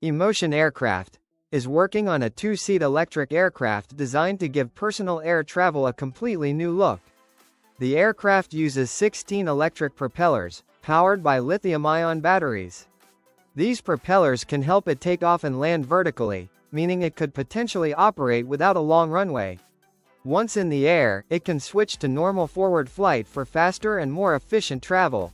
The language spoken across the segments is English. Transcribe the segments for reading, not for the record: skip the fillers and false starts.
Emotion Aircraft is working on a two-seat electric aircraft designed to give personal air travel a completely new look. The aircraft uses 16 electric propellers, powered by lithium-ion batteries. These propellers can help it take off and land vertically, meaning it could potentially operate without a long runway. Once in the air, it can switch to normal forward flight for faster and more efficient travel.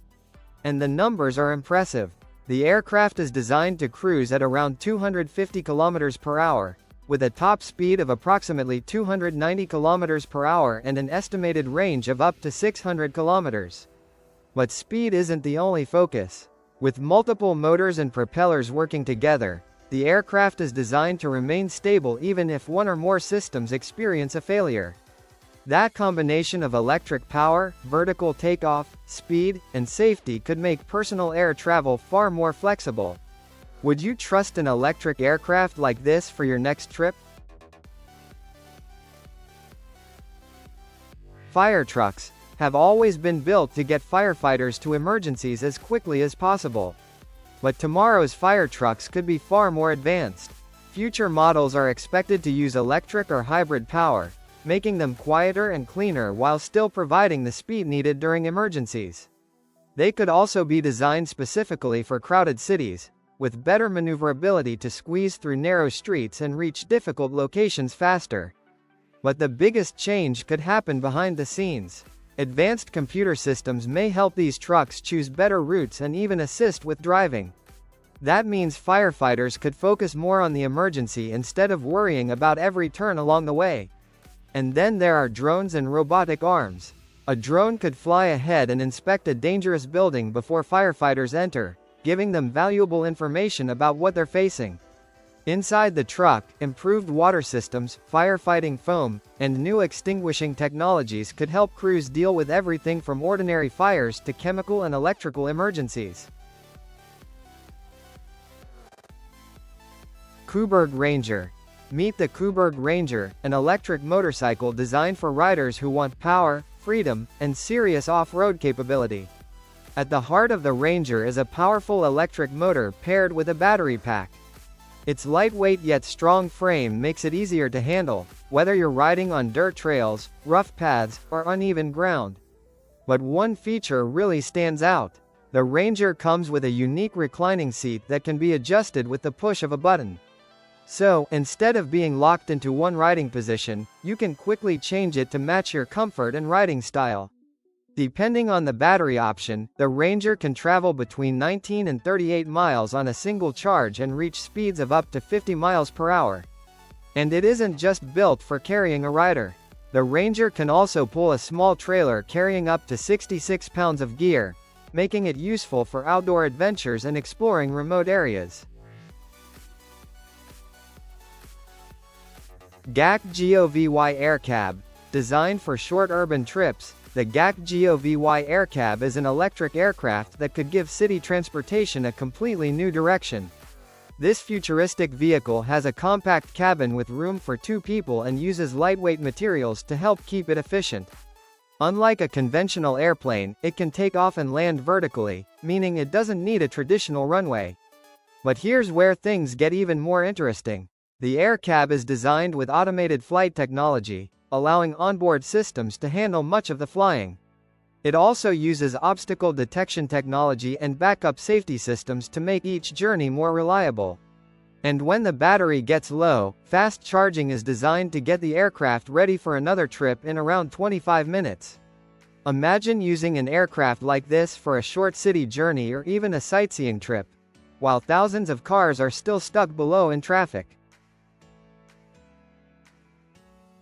And the numbers are impressive. The aircraft is designed to cruise at around 250 km per hour, with a top speed of approximately 290 km per hour and an estimated range of up to 600 km. But speed isn't the only focus. With multiple motors and propellers working together, the aircraft is designed to remain stable even if one or more systems experience a failure. That combination of electric power, vertical takeoff, speed, and safety could make personal air travel far more flexible. Would you trust an electric aircraft like this for your next trip? Fire trucks have always been built to get firefighters to emergencies as quickly as possible. But tomorrow's fire trucks could be far more advanced. Future models are expected to use electric or hybrid power, making them quieter and cleaner while still providing the speed needed during emergencies. They could also be designed specifically for crowded cities, with better maneuverability to squeeze through narrow streets and reach difficult locations faster. But the biggest change could happen behind the scenes. Advanced computer systems may help these trucks choose better routes and even assist with driving. That means firefighters could focus more on the emergency instead of worrying about every turn along the way. And then there are drones and robotic arms. A drone could fly ahead and inspect a dangerous building before firefighters enter, giving them valuable information about what they're facing. Inside the truck, improved water systems, firefighting foam, and new extinguishing technologies could help crews deal with everything from ordinary fires to chemical and electrical emergencies. Kuberg Ranger. Meet the Kuberg Ranger, an electric motorcycle designed for riders who want power, freedom, and serious off-road capability. At the heart of the Ranger is a powerful electric motor paired with a battery pack. Its lightweight yet strong frame makes it easier to handle, whether you're riding on dirt trails, rough paths, or uneven ground. But one feature really stands out. The Ranger comes with a unique reclining seat that can be adjusted with the push of a button. So, instead of being locked into one riding position, you can quickly change it to match your comfort and riding style. Depending on the battery option, the Ranger can travel between 19 and 38 miles on a single charge and reach speeds of up to 50 miles per hour. And it isn't just built for carrying a rider. The Ranger can also pull a small trailer carrying up to 66 pounds of gear, making it useful for outdoor adventures and exploring remote areas. Gakovy Air Cab. Designed for short urban trips, the Gakovy Air Cab is an electric aircraft that could give city transportation a completely new direction. This futuristic vehicle has a compact cabin with room for 2 people and uses lightweight materials to help keep it efficient. Unlike a conventional airplane, it can take off and land vertically, meaning it doesn't need a traditional runway. But here's where things get even more interesting. The Air Cab is designed with automated flight technology, allowing onboard systems to handle much of the flying. It also uses obstacle detection technology and backup safety systems to make each journey more reliable. And when the battery gets low, fast charging is designed to get the aircraft ready for another trip in around 25 minutes. Imagine using an aircraft like this for a short city journey or even a sightseeing trip, while thousands of cars are still stuck below in traffic.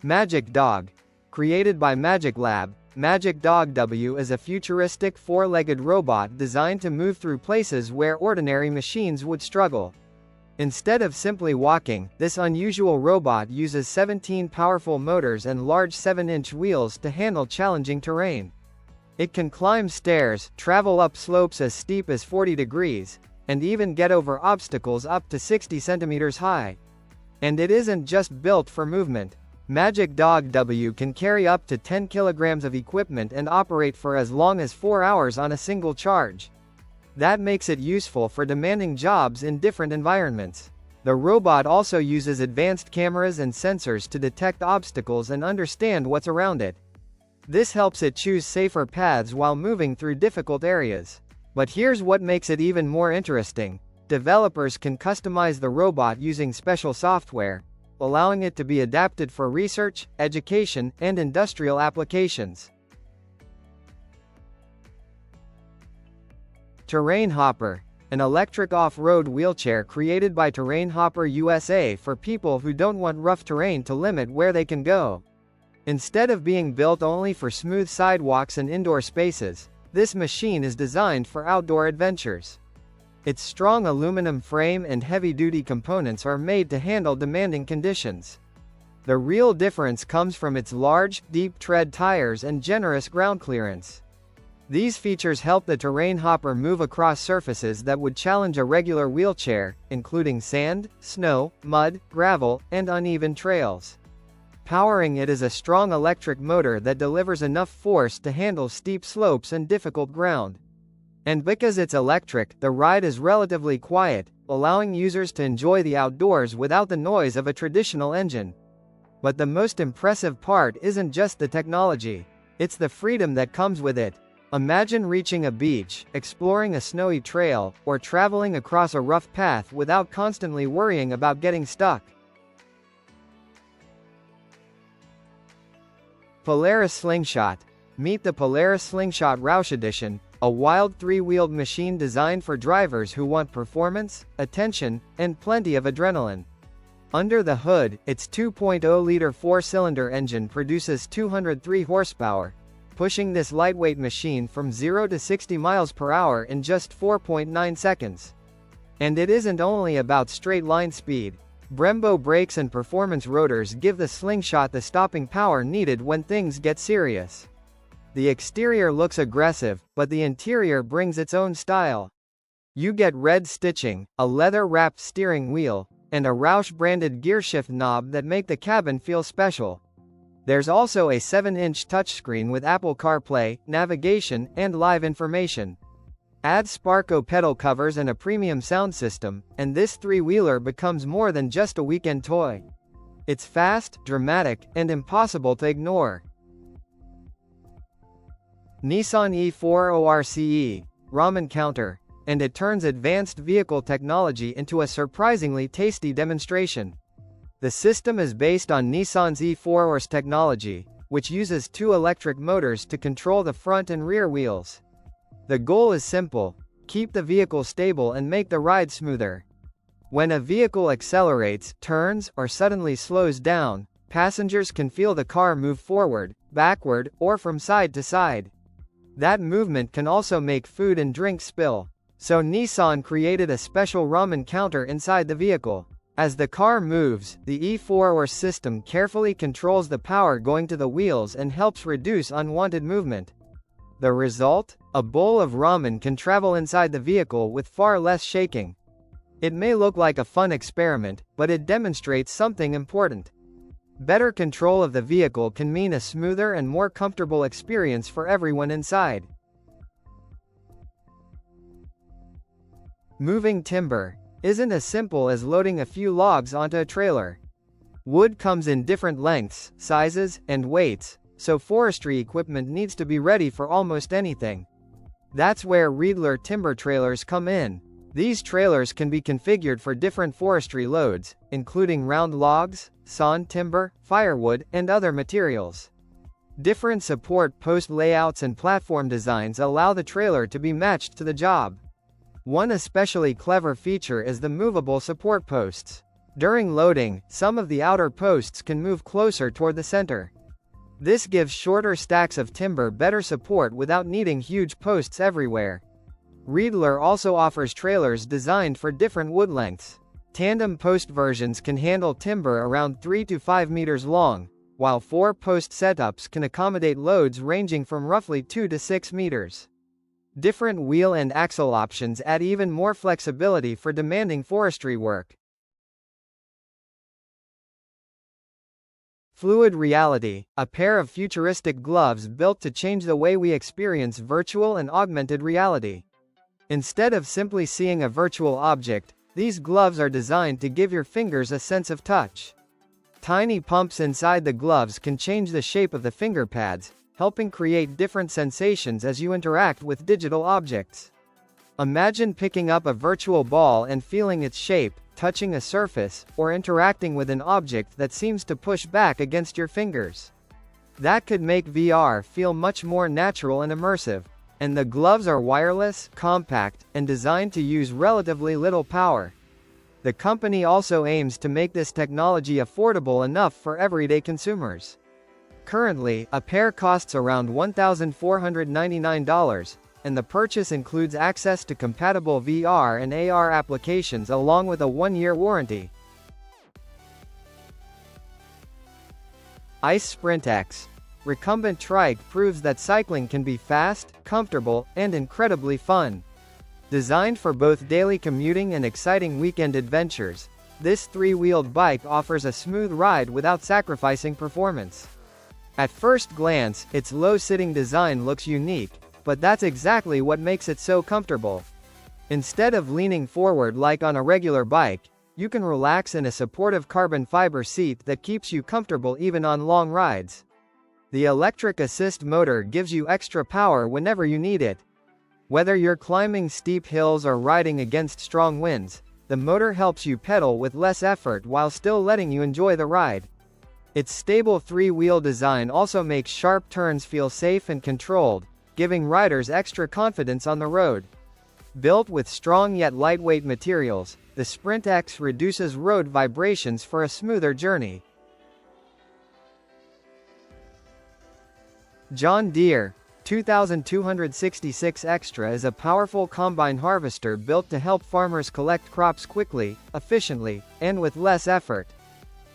Magic Dog. Created by Magic Lab, Magic Dog W is a futuristic 4-legged robot designed to move through places where ordinary machines would struggle. Instead of simply walking, this unusual robot uses 17 powerful motors and large 7-inch wheels to handle challenging terrain. It can climb stairs, travel up slopes as steep as 40 degrees, and even get over obstacles up to 60 centimeters high. And it isn't just built for movement. Magic Dog W can carry up to 10 kilograms of equipment and operate for as long as 4 hours on a single charge. That makes it useful for demanding jobs in different environments. The robot also uses advanced cameras and sensors to detect obstacles and understand what's around it. This helps it choose safer paths while moving through difficult areas. But here's what makes it even more interesting. Developers can customize the robot using special software, allowing it to be adapted for research, education, and industrial applications. Terrain Hopper, an electric off-road wheelchair created by Terrain Hopper USA for people who don't want rough terrain to limit where they can go. Instead of being built only for smooth sidewalks and indoor spaces, this machine is designed for outdoor adventures. Its strong aluminum frame and heavy-duty components are made to handle demanding conditions. The real difference comes from its large, deep tread tires and generous ground clearance. These features help the Terrain Hopper move across surfaces that would challenge a regular wheelchair, including sand, snow, mud, gravel, and uneven trails. Powering it is a strong electric motor that delivers enough force to handle steep slopes and difficult ground. And because it's electric, the ride is relatively quiet, allowing users to enjoy the outdoors without the noise of a traditional engine. But the most impressive part isn't just the technology. It's the freedom that comes with it. Imagine reaching a beach, exploring a snowy trail, or traveling across a rough path without constantly worrying about getting stuck. Polaris Slingshot. Meet the Polaris Slingshot Roush Edition, a wild three-wheeled machine designed for drivers who want performance, attention, and plenty of adrenaline. Under the hood, its 2.0-liter four-cylinder engine produces 203 horsepower, pushing this lightweight machine from 0 to 60 miles per hour in just 4.9 seconds. And it isn't only about straight-line speed. Brembo brakes and performance rotors give the Slingshot the stopping power needed when things get serious. The exterior looks aggressive, but the interior brings its own style. You get red stitching, a leather-wrapped steering wheel, and a Roush-branded gearshift knob that make the cabin feel special. There's also a 7-inch touchscreen with Apple CarPlay, navigation, and live information. Add Sparco pedal covers and a premium sound system, and this three-wheeler becomes more than just a weekend toy. It's fast, dramatic, and impossible to ignore. Nissan E4ORCE, Ramen Counter, and it turns advanced vehicle technology into a surprisingly tasty demonstration. The system is based on Nissan's E4ORCE technology, which uses two electric motors to control the front and rear wheels. The goal is simple: keep the vehicle stable and make the ride smoother. When a vehicle accelerates, turns, or suddenly slows down, passengers can feel the car move forward, backward, or from side to side. That movement can also make food and drink spill. So Nissan created a special ramen counter inside the vehicle. As the car moves, the E4ORCE system carefully controls the power going to the wheels and helps reduce unwanted movement. The result? A bowl of ramen can travel inside the vehicle with far less shaking. It may look like a fun experiment, but it demonstrates something important. Better control of the vehicle can mean a smoother and more comfortable experience for everyone inside. Moving timber isn't as simple as loading a few logs onto a trailer. Wood comes in different lengths, sizes, and weights, so forestry equipment needs to be ready for almost anything. That's where Reedler timber trailers come in. These trailers can be configured for different forestry loads, including round logs, sawn timber, firewood, and other materials. Different support post layouts and platform designs allow the trailer to be matched to the job. One especially clever feature is the movable support posts. During loading, some of the outer posts can move closer toward the center. This gives shorter stacks of timber better support without needing huge posts everywhere. Reedler also offers trailers designed for different wood lengths. Tandem post versions can handle timber around 3 to 5 meters long, while 4-post setups can accommodate loads ranging from roughly 2 to 6 meters. Different wheel and axle options add even more flexibility for demanding forestry work. Fluid Reality, a pair of futuristic gloves built to change the way we experience virtual and augmented reality. Instead of simply seeing a virtual object, These gloves are designed to give your fingers a sense of touch. Tiny pumps inside the gloves can change the shape of the finger pads, helping create different sensations as you interact with digital objects. Imagine picking up a virtual ball and feeling its shape, touching a surface, or interacting with an object that seems to push back against your fingers. That could make VR feel much more natural and immersive. And the gloves are wireless, compact, and designed to use relatively little power. The company also aims to make this technology affordable enough for everyday consumers. Currently, a pair costs around $1,499, and the purchase includes access to compatible VR and AR applications along with a 1-year warranty. Ice Sprint X. Recumbent trike proves that cycling can be fast, comfortable, and incredibly fun. Designed for both daily commuting and exciting weekend adventures, this 3-wheeled bike offers a smooth ride without sacrificing performance. At first glance, its low-sitting design looks unique, but that's exactly what makes it so comfortable. Instead of leaning forward like on a regular bike, you can relax in a supportive carbon fiber seat that keeps you comfortable even on long rides. The electric assist motor gives you extra power whenever you need it. Whether you're climbing steep hills or riding against strong winds, the motor helps you pedal with less effort while still letting you enjoy the ride. Its stable 3-wheel design also makes sharp turns feel safe and controlled, giving riders extra confidence on the road. Built with strong yet lightweight materials, the Sprint X reduces road vibrations for a smoother journey. John Deere 2266 Extra is a powerful combine harvester built to help farmers collect crops quickly, efficiently, and with less effort.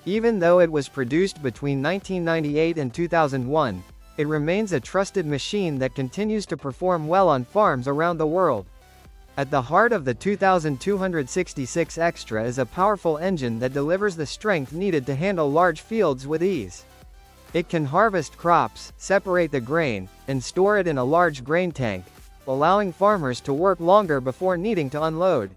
Even though it was produced between 1998 and 2001, it remains a trusted machine that continues to perform well on farms around the world. At the heart of the 2266 Extra is a powerful engine that delivers the strength needed to handle large fields with ease. It can harvest crops, separate the grain, and store it in a large grain tank, allowing farmers to work longer before needing to unload.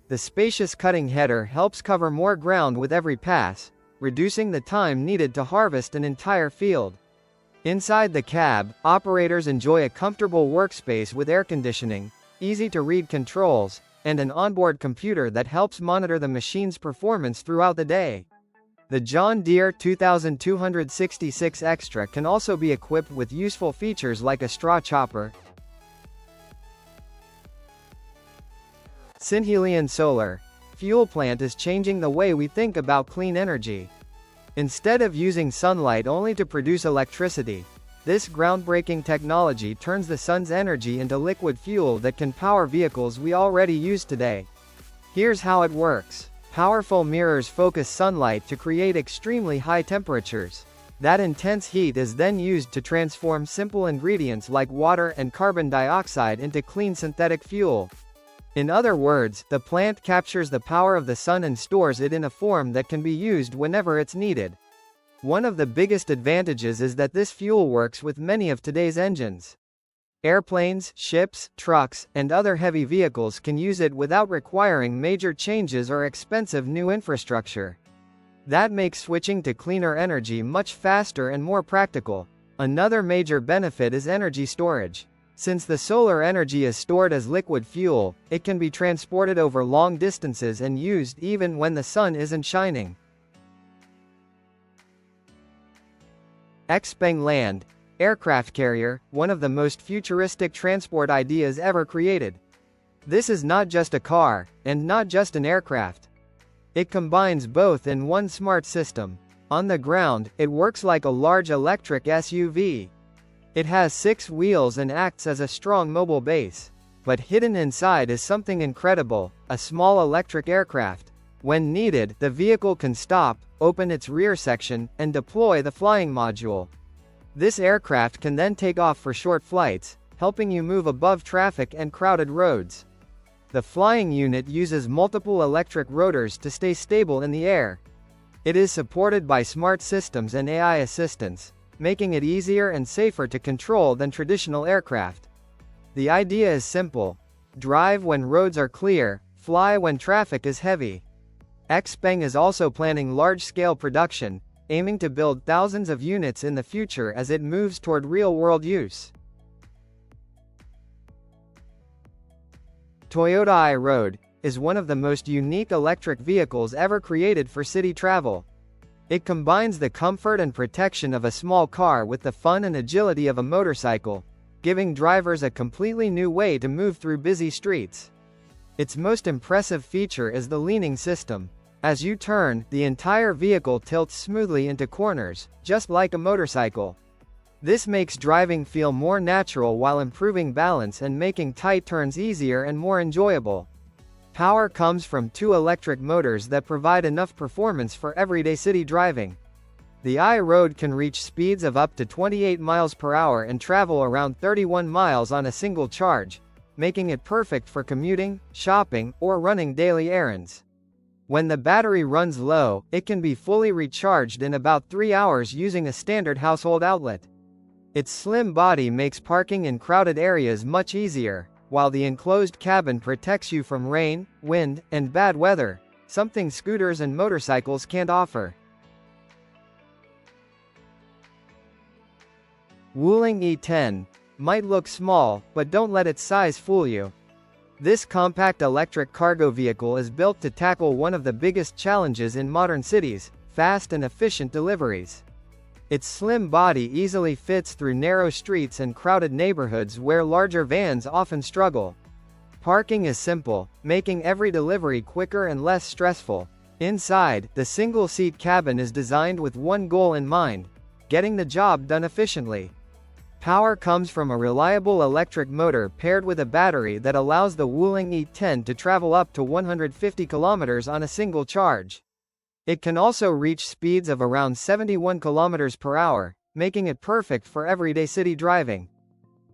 The spacious cutting header helps cover more ground with every pass, reducing the time needed to harvest an entire field. Inside the cab, operators enjoy a comfortable workspace with air conditioning, easy-to-read controls, and an onboard computer that helps monitor the machine's performance throughout the day. The John Deere 2266 Extra can also be equipped with useful features like a straw chopper. Synhelion Solar Fuel Plant is changing the way we think about clean energy. Instead of using sunlight only to produce electricity, this groundbreaking technology turns the sun's energy into liquid fuel that can power vehicles we already use today. Here's how it works. Powerful mirrors focus sunlight to create extremely high temperatures. That intense heat is then used to transform simple ingredients like water and carbon dioxide into clean synthetic fuel. In other words, the plant captures the power of the sun and stores it in a form that can be used whenever it's needed. One of the biggest advantages is that this fuel works with many of today's engines. Airplanes, ships, trucks, and other heavy vehicles can use it without requiring major changes or expensive new infrastructure. That makes switching to cleaner energy much faster and more practical. Another major benefit is energy storage. Since the solar energy is stored as liquid fuel, it can be transported over long distances and used even when the sun isn't shining. Xpeng Land Aircraft carrier, one of the most futuristic transport ideas ever created. This is not just a car, and not just an aircraft. It combines both in one smart system. On the ground, it works like a large electric SUV. It has 6 wheels and acts as a strong mobile base. But hidden inside is something incredible, a small electric aircraft. When needed, the vehicle can stop, open its rear section, and deploy the flying module. This aircraft can then take off for short flights, helping you move above traffic and crowded roads. The flying unit uses multiple electric rotors to stay stable in the air. It is supported by smart systems and AI assistance, making it easier and safer to control than traditional aircraft. The idea is simple. Drive when roads are clear, fly when traffic is heavy. Xpeng is also planning large-scale production, aiming to build thousands of units in the future as it moves toward real-world use. Toyota i-Road is one of the most unique electric vehicles ever created for city travel. It combines the comfort and protection of a small car with the fun and agility of a motorcycle, giving drivers a completely new way to move through busy streets. Its most impressive feature is the leaning system. As you turn, the entire vehicle tilts smoothly into corners, just like a motorcycle. This makes driving feel more natural while improving balance and making tight turns easier and more enjoyable. Power comes from 2 electric motors that provide enough performance for everyday city driving. The i-Road can reach speeds of up to 28 miles per hour and travel around 31 miles on a single charge, making it perfect for commuting, shopping, or running daily errands. When the battery runs low, it can be fully recharged in about 3 hours using a standard household outlet. Its slim body makes parking in crowded areas much easier, while the enclosed cabin protects you from rain, wind, and bad weather, something scooters and motorcycles can't offer. Wuling E10 might look small, but don't let its size fool you. This compact electric cargo vehicle is built to tackle one of the biggest challenges in modern cities: fast and efficient deliveries. Its slim body easily fits through narrow streets and crowded neighborhoods where larger vans often struggle. Parking is simple, making every delivery quicker and less stressful. Inside, the single-seat cabin is designed with one goal in mind: getting the job done efficiently. Power comes from a reliable electric motor paired with a battery that allows the Wuling E10 to travel up to 150 kilometers on a single charge. It can also reach speeds of around 71 kilometers per hour, making it perfect for everyday city driving.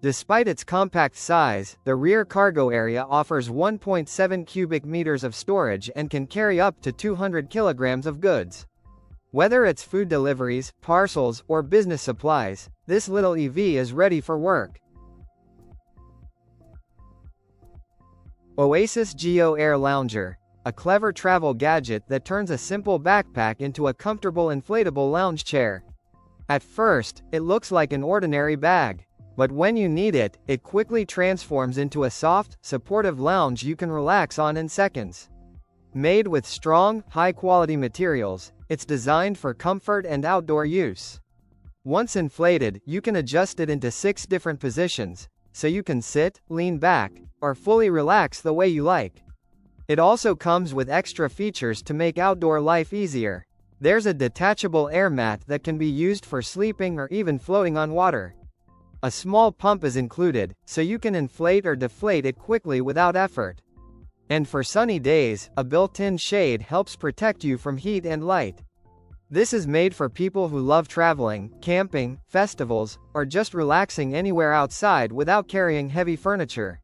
Despite its compact size, the rear cargo area offers 1.7 cubic meters of storage and can carry up to 200 kilograms of goods. Whether it's food deliveries, parcels, or business supplies, this little EV is ready for work. Oasis Geo Air Lounger, a clever travel gadget that turns a simple backpack into a comfortable inflatable lounge chair. At first, it looks like an ordinary bag. But when you need it, it quickly transforms into a soft, supportive lounge you can relax on in seconds. Made with strong, high-quality materials, it's designed for comfort and outdoor use. Once inflated, you can adjust it into 6 different positions, so you can sit, lean back, or fully relax the way you like. It also comes with extra features to make outdoor life easier. There's a detachable air mat that can be used for sleeping or even floating on water. A small pump is included, so you can inflate or deflate it quickly without effort. And for sunny days, a built-in shade helps protect you from heat and light. This is made for people who love traveling, camping, festivals, or just relaxing anywhere outside without carrying heavy furniture.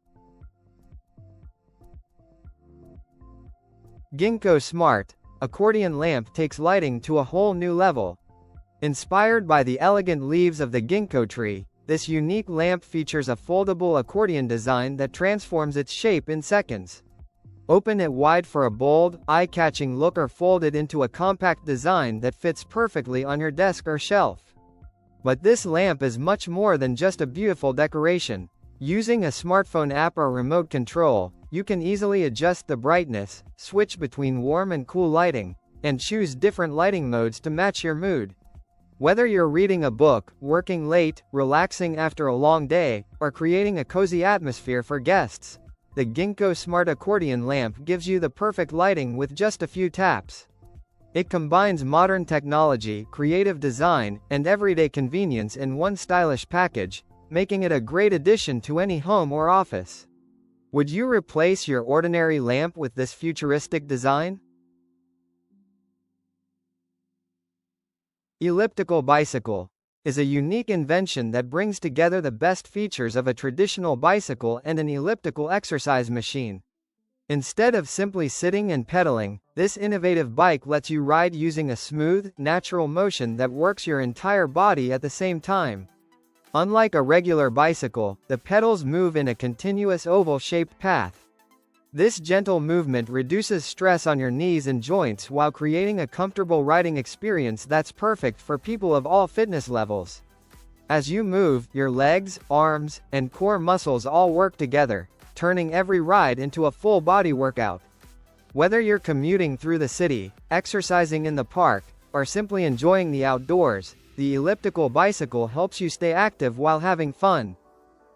Gingko Smart accordion lamp takes lighting to a whole new level. Inspired by the elegant leaves of the Gingko tree, this unique lamp features a foldable accordion design that transforms its shape in seconds. Open it wide for a bold, eye-catching look or fold it into a compact design that fits perfectly on your desk or shelf. But this lamp is much more than just a beautiful decoration. Using a smartphone app or remote control, you can easily adjust the brightness, switch between warm and cool lighting, and choose different lighting modes to match your mood. Whether you're reading a book, working late, relaxing after a long day, or creating a cozy atmosphere for guests, the Gingko Smart accordion lamp gives you the perfect lighting with just a few taps. It combines modern technology, creative design, and everyday convenience in one stylish package, making it a great addition to any home or office. Would you replace your ordinary lamp with this futuristic design? Elliptical bicycle is a unique invention that brings together the best features of a traditional bicycle and an elliptical exercise machine. Instead of simply sitting and pedaling, this innovative bike lets you ride using a smooth, natural motion that works your entire body at the same time. Unlike a regular bicycle, the pedals move in a continuous oval-shaped path. This gentle movement reduces stress on your knees and joints while creating a comfortable riding experience that's perfect for people of all fitness levels. As you move, your legs, arms, and core muscles all work together, turning every ride into a full body workout. Whether you're commuting through the city, exercising in the park, or simply enjoying the outdoors, the elliptical bicycle helps you stay active while having fun.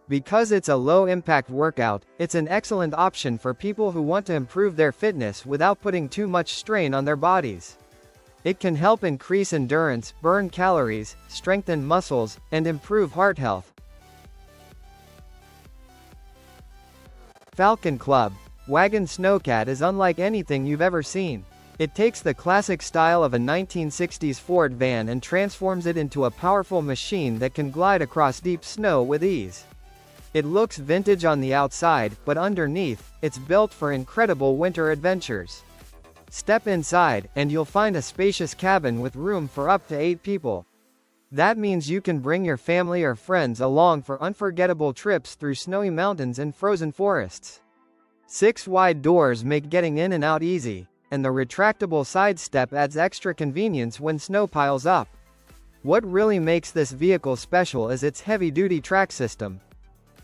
Because it's a low-impact workout, it's an excellent option for people who want to improve their fitness without putting too much strain on their bodies. It can help increase endurance, burn calories, strengthen muscles, and improve heart health. Falcon Club Wagon Snowcat is unlike anything you've ever seen. It takes the classic style of a 1960s Ford van and transforms it into a powerful machine that can glide across deep snow with ease. It looks vintage on the outside, but underneath, it's built for incredible winter adventures. Step inside, and you'll find a spacious cabin with room for up to 8 people. That means you can bring your family or friends along for unforgettable trips through snowy mountains and frozen forests. 6 wide doors make getting in and out easy, and the retractable side step adds extra convenience when snow piles up. What really makes this vehicle special is its heavy-duty track system.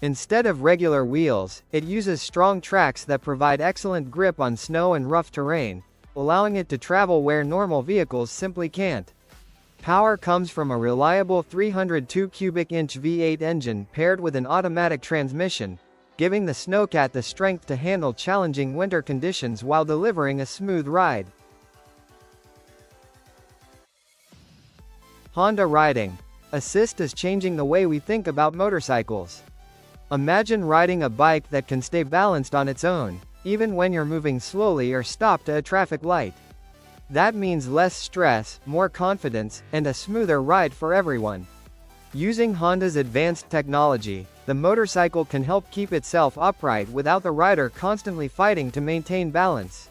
Instead of regular wheels, it uses strong tracks that provide excellent grip on snow and rough terrain, allowing it to travel where normal vehicles simply can't. Power comes from a reliable 302 cubic inch V8 engine paired with an automatic transmission, giving the Snowcat the strength to handle challenging winter conditions while delivering a smooth ride. Honda Riding Assist is changing the way we think about motorcycles. Imagine riding a bike that can stay balanced on its own, even when you're moving slowly or stopped at a traffic light. That means less stress, more confidence, and a smoother ride for everyone. Using Honda's advanced technology, the motorcycle can help keep itself upright without the rider constantly fighting to maintain balance.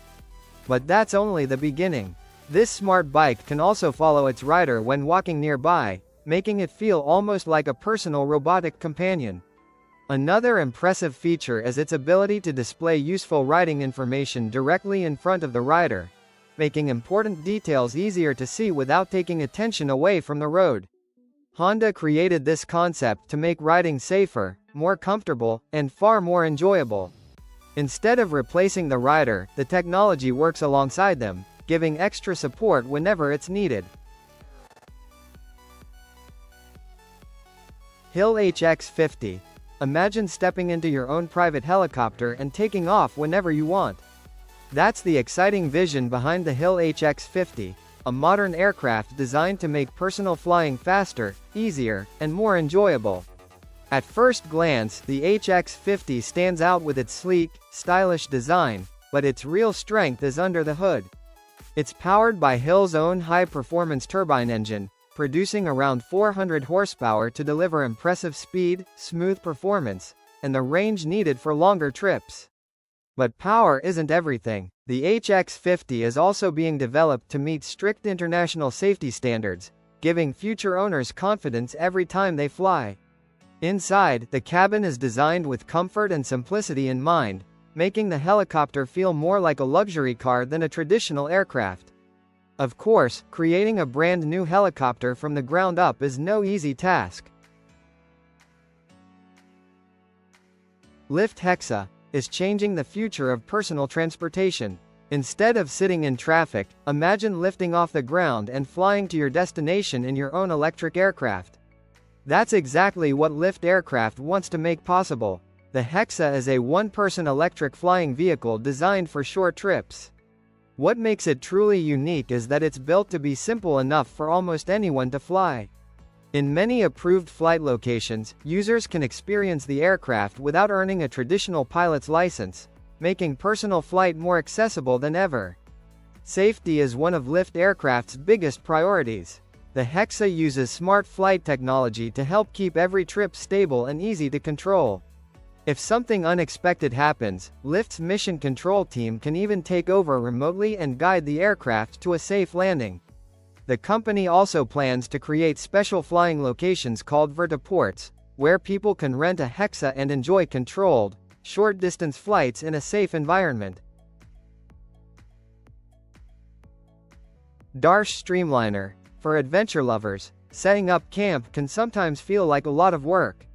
But that's only the beginning. This smart bike can also follow its rider when walking nearby, making it feel almost like a personal robotic companion. Another impressive feature is its ability to display useful riding information directly in front of the rider, making important details easier to see without taking attention away from the road. Honda created this concept to make riding safer, more comfortable, and far more enjoyable. Instead of replacing the rider, the technology works alongside them, giving extra support whenever it's needed. Hill HX50 Imagine stepping into your own private helicopter and taking off whenever you want. That's the exciting vision behind the Hill HX50, a modern aircraft designed to make personal flying faster, easier, and more enjoyable. At first glance, the HX50 stands out with its sleek, stylish design, but its real strength is under the hood. It's powered by Hill's own high-performance turbine engine, producing around 400 horsepower to deliver impressive speed, smooth performance, and the range needed for longer trips. But power isn't everything. The HX50 is also being developed to meet strict international safety standards, giving future owners confidence every time they fly. Inside, the cabin is designed with comfort and simplicity in mind, making the helicopter feel more like a luxury car than a traditional aircraft. Of course, creating a brand new helicopter from the ground up is no easy task. Lyft Hexa is changing the future of personal transportation. Instead of sitting in traffic, imagine lifting off the ground and flying to your destination in your own electric aircraft. That's exactly what Lyft Aircraft wants to make possible. The Hexa is a one-person electric flying vehicle designed for short trips. What makes it truly unique is that it's built to be simple enough for almost anyone to fly. In many approved flight locations, users can experience the aircraft without earning a traditional pilot's license, making personal flight more accessible than ever. Safety is one of Lyft Aircraft's biggest priorities. The Hexa uses smart flight technology to help keep every trip stable and easy to control. If something unexpected happens, Lyft's mission control team can even take over remotely and guide the aircraft to a safe landing. The company also plans to create special flying locations called vertiports, where people can rent a Hexa and enjoy controlled, short-distance flights in a safe environment. Darche Streamliner. For adventure lovers, setting up camp can sometimes feel like a lot of work.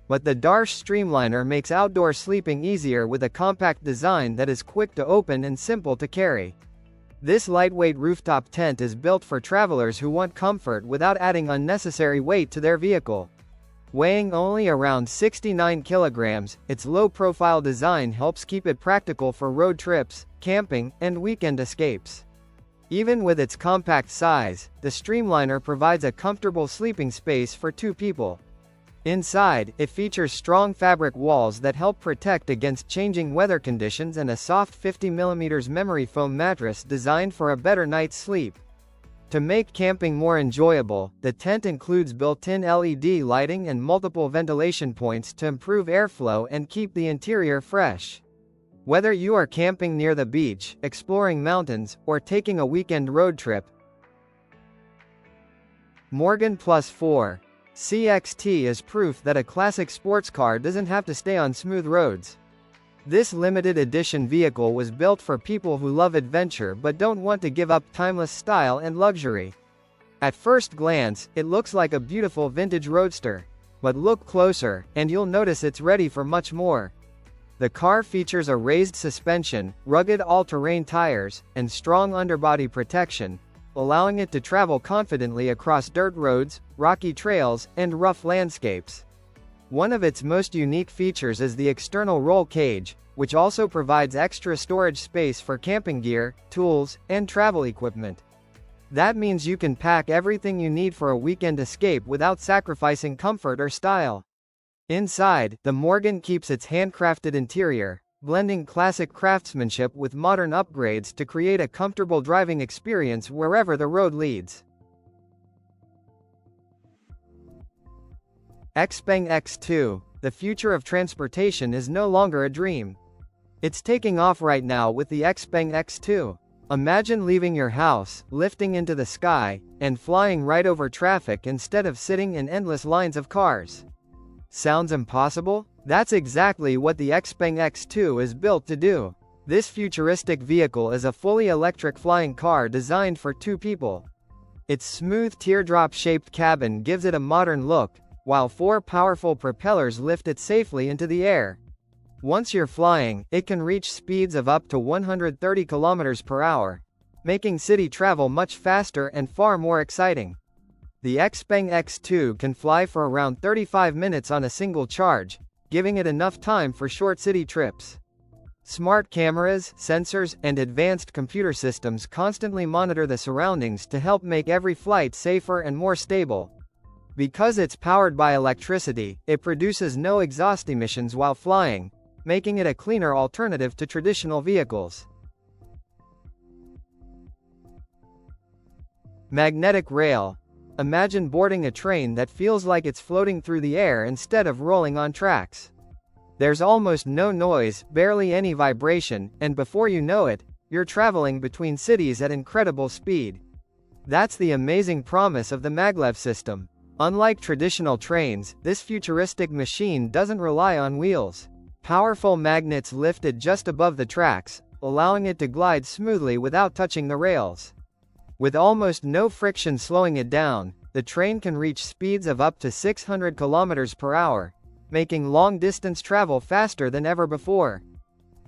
But the Darche Streamliner makes outdoor sleeping easier with a compact design that is quick to open and simple to carry. This lightweight rooftop tent is built for travelers who want comfort without adding unnecessary weight to their vehicle. Weighing only around 69 kilograms, its low-profile design helps keep it practical for road trips, camping, and weekend escapes. Even with its compact size, the Streamliner provides a comfortable sleeping space for 2 people. Inside, it features strong fabric walls that help protect against changing weather conditions and a soft 50mm memory foam mattress designed for a better night's sleep. To make camping more enjoyable, the tent includes built-in LED lighting and multiple ventilation points to improve airflow and keep the interior fresh. Whether you are camping near the beach, exploring mountains, or taking a weekend road trip, Morgan Plus 4 CXT is proof that a classic sports car doesn't have to stay on smooth roads. This limited edition vehicle was built for people who love adventure but don't want to give up timeless style and luxury. At first glance, it looks like a beautiful vintage roadster. But look closer, and you'll notice it's ready for much more. The car features a raised suspension, rugged all-terrain tires, and strong underbody protection, allowing it to travel confidently across dirt roads, rocky trails, and rough landscapes. One of its most unique features is the external roll cage, which also provides extra storage space for camping gear, tools, and travel equipment. That means you can pack everything you need for a weekend escape without sacrificing comfort or style. Inside, the Morgan keeps its handcrafted interior, blending classic craftsmanship with modern upgrades to create a comfortable driving experience wherever the road leads. Xpeng X2. The future of transportation is no longer a dream. It's taking off right now with the Xpeng X2. Imagine leaving your house, lifting into the sky, and flying right over traffic instead of sitting in endless lines of cars. Sounds impossible? That's exactly what the Xpeng X2 is built to do. This futuristic vehicle is a fully electric flying car designed for 2 people. Its smooth teardrop-shaped cabin gives it a modern look, while 4 powerful propellers lift it safely into the air. Once you're flying, it can reach speeds of up to 130 km per hour, making city travel much faster and far more exciting. The Xpeng X2 can fly for around 35 minutes on a single charge, giving it enough time for short city trips. Smart cameras, sensors, and advanced computer systems constantly monitor the surroundings to help make every flight safer and more stable. Because it's powered by electricity, it produces no exhaust emissions while flying, making it a cleaner alternative to traditional vehicles. Magnetic rail. Imagine boarding a train that feels like it's floating through the air instead of rolling on tracks. There's almost no noise, barely any vibration, and before you know it, you're traveling between cities at incredible speed. That's the amazing promise of the maglev system. Unlike traditional trains, this futuristic machine doesn't rely on wheels. Powerful magnets lift it just above the tracks, allowing it to glide smoothly without touching the rails. With almost no friction slowing it down, the train can reach speeds of up to 600 km per hour, making long-distance travel faster than ever before.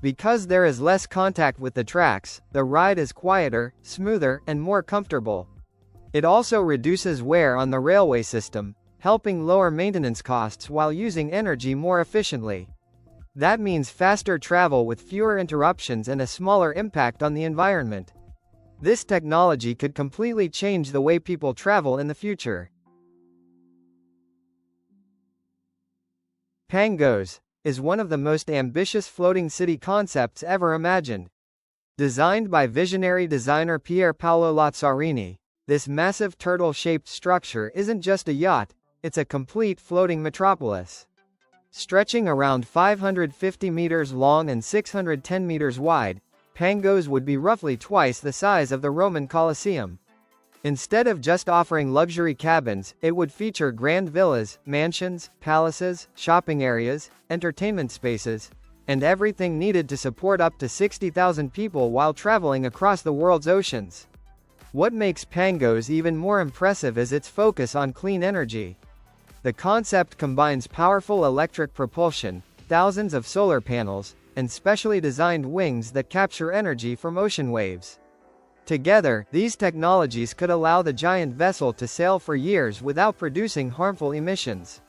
Because there is less contact with the tracks, the ride is quieter, smoother, and more comfortable. It also reduces wear on the railway system, helping lower maintenance costs while using energy more efficiently. That means faster travel with fewer interruptions and a smaller impact on the environment. This technology could completely change the way people travel in the future. Pangos is one of the most ambitious floating city concepts ever imagined. Designed by visionary designer Pier Paolo Lazzarini, this massive turtle-shaped structure isn't just a yacht, it's a complete floating metropolis. Stretching around 550 meters long and 610 meters wide, Pangos would be roughly twice the size of the Roman Colosseum. Instead of just offering luxury cabins, it would feature grand villas, mansions, palaces, shopping areas, entertainment spaces, and everything needed to support up to 60,000 people while traveling across the world's oceans. What makes Pangos even more impressive is its focus on clean energy. The concept combines powerful electric propulsion, thousands of solar panels, and specially designed wings that capture energy from ocean waves. Together, these technologies could allow the giant vessel to sail for years without producing harmful emissions.